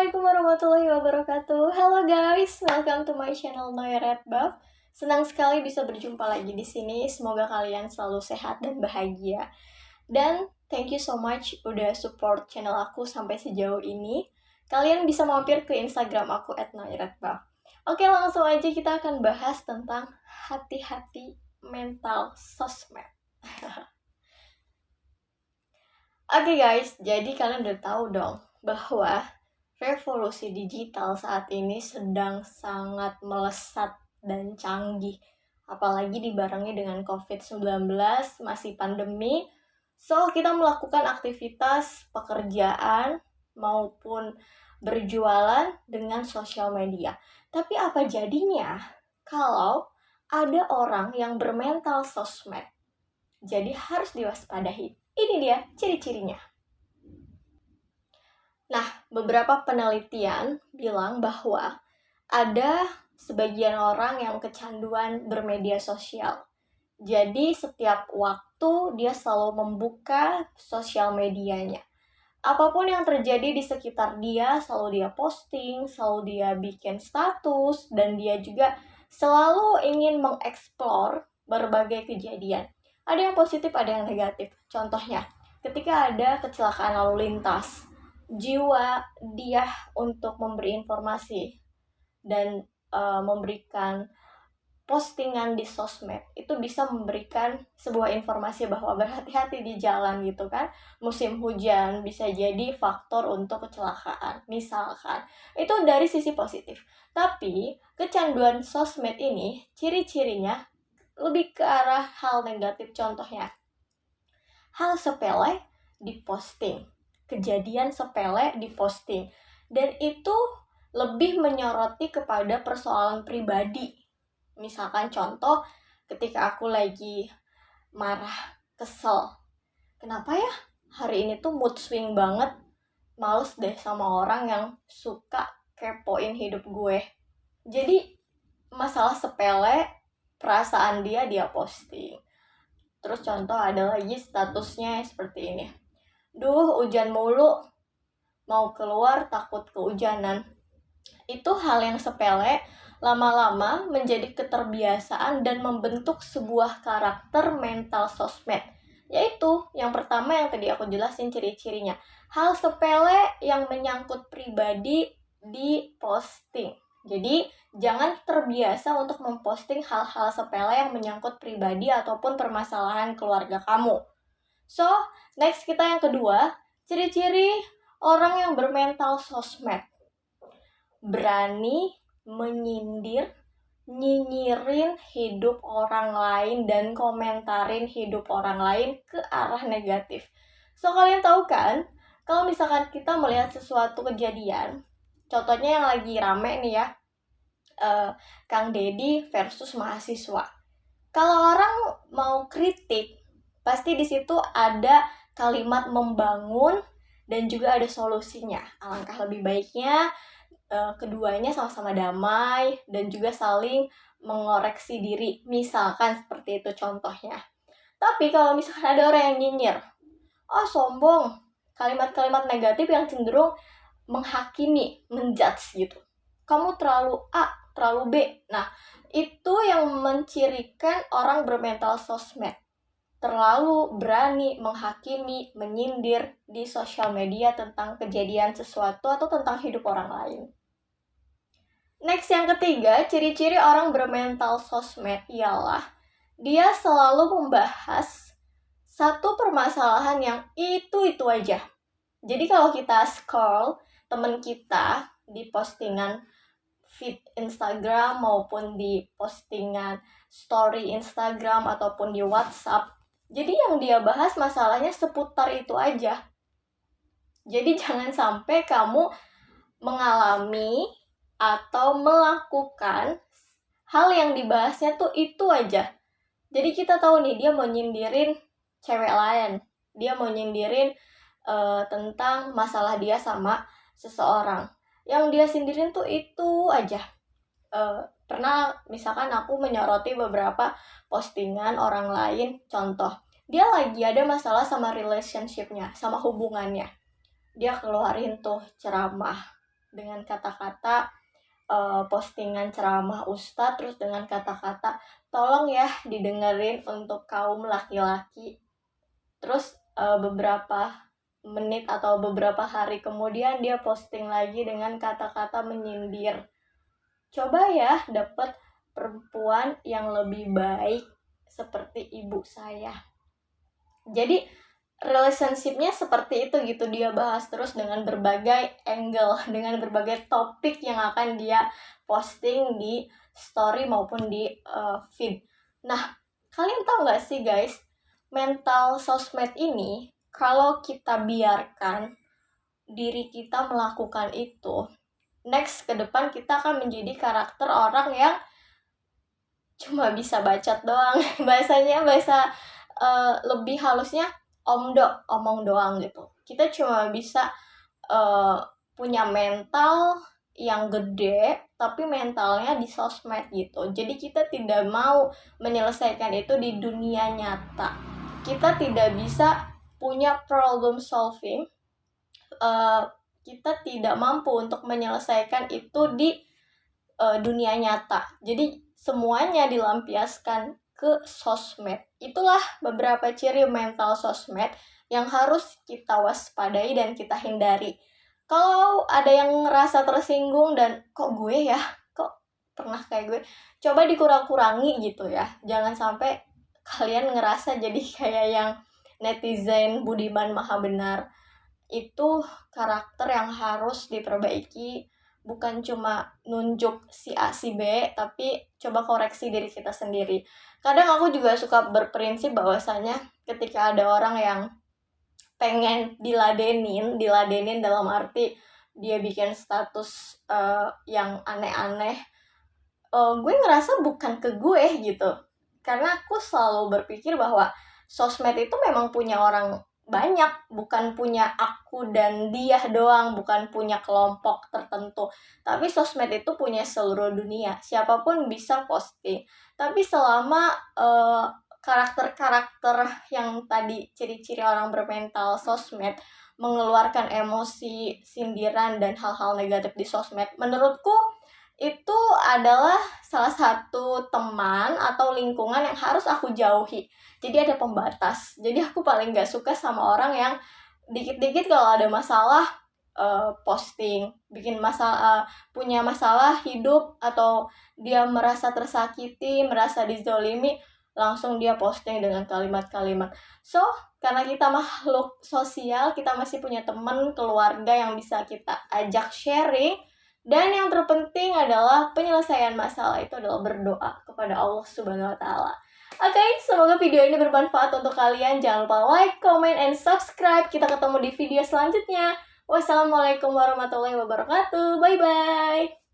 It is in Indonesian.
Assalamualaikum warahmatullahi wabarakatuh. Halo guys, welcome to my channel Noya Red Buff. Senang sekali bisa berjumpa lagi di sini. Semoga kalian selalu sehat dan bahagia. Dan thank you so much udah support channel aku sampai sejauh ini. Kalian bisa mampir ke Instagram aku @noyaredbuff. Oke, langsung aja kita akan bahas tentang hati-hati mental sosmed. Oke guys, jadi kalian udah tahu dong bahwa revolusi digital saat ini sedang sangat melesat dan canggih. Apalagi dibarengi dengan COVID-19, masih pandemi. So, kita melakukan aktivitas pekerjaan maupun berjualan dengan sosial media. Tapi apa jadinya kalau ada orang yang bermental sosmed? Jadi harus diwaspadai. Ini dia ciri-cirinya. Nah, beberapa penelitian bilang bahwa ada sebagian orang yang kecanduan bermedia sosial. Jadi setiap waktu dia selalu membuka sosial medianya. Apapun yang terjadi di sekitar dia, selalu dia posting, selalu dia bikin status, dan dia juga selalu ingin mengeksplor berbagai kejadian. Ada yang positif, ada yang negatif. Contohnya, ketika ada kecelakaan lalu lintas, jiwa dia untuk memberi informasi dan memberikan postingan di sosmed itu bisa memberikan sebuah informasi bahwa berhati-hati di jalan gitu kan. Musim hujan bisa jadi faktor untuk kecelakaan misalkan. Itu dari sisi positif. Tapi kecanduan sosmed ini ciri-cirinya lebih ke arah hal negatif. Contohnya, hal sepele diposting, kejadian sepele diposting, dan itu lebih menyoroti kepada persoalan pribadi. Misalkan contoh, ketika aku lagi marah, kesel, kenapa ya hari ini tuh mood swing banget, males deh sama orang yang suka kepoin hidup gue. Jadi masalah sepele, perasaan dia posting. Terus contoh ada lagi statusnya seperti ini. Duh, hujan mulu, mau keluar takut kehujanan. Itu hal yang sepele, lama-lama menjadi keterbiasaan dan membentuk sebuah karakter mental sosmed. Yaitu, yang pertama yang tadi aku jelasin ciri-cirinya. Hal sepele yang menyangkut pribadi di posting. Jadi, jangan terbiasa untuk memposting hal-hal sepele yang menyangkut pribadi ataupun permasalahan keluarga kamu. So, next kita yang kedua, ciri-ciri orang yang bermental sosmed. Berani menyindir, nyinyirin hidup orang lain, dan komentarin hidup orang lain ke arah negatif. So, kalian tahu kan, kalau misalkan kita melihat sesuatu kejadian, contohnya yang lagi rame nih ya, Kang Deddy versus mahasiswa. Kalau orang mau kritik, pasti di situ ada kalimat membangun dan juga ada solusinya. Alangkah lebih baiknya keduanya sama-sama damai dan juga saling mengoreksi diri. Misalkan seperti itu contohnya. Tapi kalau misalkan ada orang yang nyinyir, sombong, kalimat-kalimat negatif yang cenderung menghakimi, menjudge gitu. Kamu terlalu A, terlalu B. Nah, itu yang mencirikan orang bermental sosmed. Terlalu berani menghakimi, menyindir di sosial media tentang kejadian sesuatu atau tentang hidup orang lain. Next, yang ketiga, ciri-ciri orang bermental sosmed ialah dia selalu membahas satu permasalahan yang itu aja. Jadi kalau kita scroll teman kita di postingan feed Instagram maupun di postingan story Instagram ataupun di WhatsApp, jadi yang dia bahas masalahnya seputar itu aja. Jadi jangan sampai kamu mengalami atau melakukan hal yang dibahasnya tuh itu aja. Jadi kita tahu nih, dia mau nyindirin cewek lain, dia mau nyindirin tentang masalah dia sama seseorang. Yang dia sindirin tuh itu aja. Pernah misalkan aku menyoroti beberapa postingan orang lain, contoh, dia lagi ada masalah sama relationship-nya, sama hubungannya. Dia keluarin tuh ceramah dengan kata-kata postingan ceramah ustadz, terus dengan kata-kata tolong ya didengerin untuk kaum laki-laki. Terus beberapa menit atau beberapa hari kemudian dia posting lagi dengan kata-kata menyindir. Coba ya dapet perempuan yang lebih baik seperti ibu saya. Jadi relationship-nya seperti itu gitu, dia bahas terus dengan berbagai angle, dengan berbagai topik yang akan dia posting di story maupun di feed. Nah, kalian tahu nggak sih guys, mental sosmed ini kalau kita biarkan diri kita melakukan itu, next ke depan kita akan menjadi karakter orang yang cuma bisa bacot doang. Bahasanya bahasa lebih halusnya omong doang gitu. Kita cuma bisa punya mental yang gede tapi mentalnya di sosmed gitu. Jadi kita tidak mau menyelesaikan itu di dunia nyata. Kita tidak bisa punya problem solving. Kita tidak mampu untuk menyelesaikan itu di dunia nyata. Jadi semuanya dilampiaskan ke sosmed. Itulah beberapa ciri mental sosmed yang harus kita waspadai dan kita hindari. Kalau ada yang ngerasa tersinggung dan kok gue ya, kok pernah kayak gue, coba dikurang-kurangi gitu ya. Jangan sampai kalian ngerasa jadi kayak yang netizen budiman maha benar. Itu karakter yang harus diperbaiki, bukan cuma nunjuk si A si B, tapi coba koreksi diri kita sendiri. Kadang aku juga suka berprinsip bahwasanya ketika ada orang yang pengen diladenin dalam arti dia bikin status yang aneh-aneh, gue ngerasa bukan ke gue gitu. Karena aku selalu berpikir bahwa sosmed itu memang punya orang banyak, bukan punya aku dan dia doang, bukan punya kelompok tertentu. Tapi sosmed itu punya seluruh dunia, siapapun bisa posting. Tapi selama karakter-karakter yang tadi ciri-ciri orang bermental sosmed mengeluarkan emosi, sindiran, dan hal-hal negatif di sosmed, menurutku itu adalah salah satu teman atau lingkungan yang harus aku jauhi. Jadi ada pembatas. Jadi aku paling gak suka sama orang yang dikit-dikit kalau ada masalah posting, bikin masalah, punya masalah hidup, atau dia merasa tersakiti, merasa dizolimi, langsung dia posting dengan kalimat-kalimat. So, karena kita makhluk sosial, kita masih punya teman, keluarga yang bisa kita ajak sharing. Dan yang terpenting adalah penyelesaian masalah itu adalah berdoa kepada Allah Subhanahu wa Ta'ala. Oke, semoga video ini bermanfaat untuk kalian. Jangan lupa like, comment, and subscribe. Kita ketemu di video selanjutnya. Wassalamualaikum warahmatullahi wabarakatuh. Bye-bye.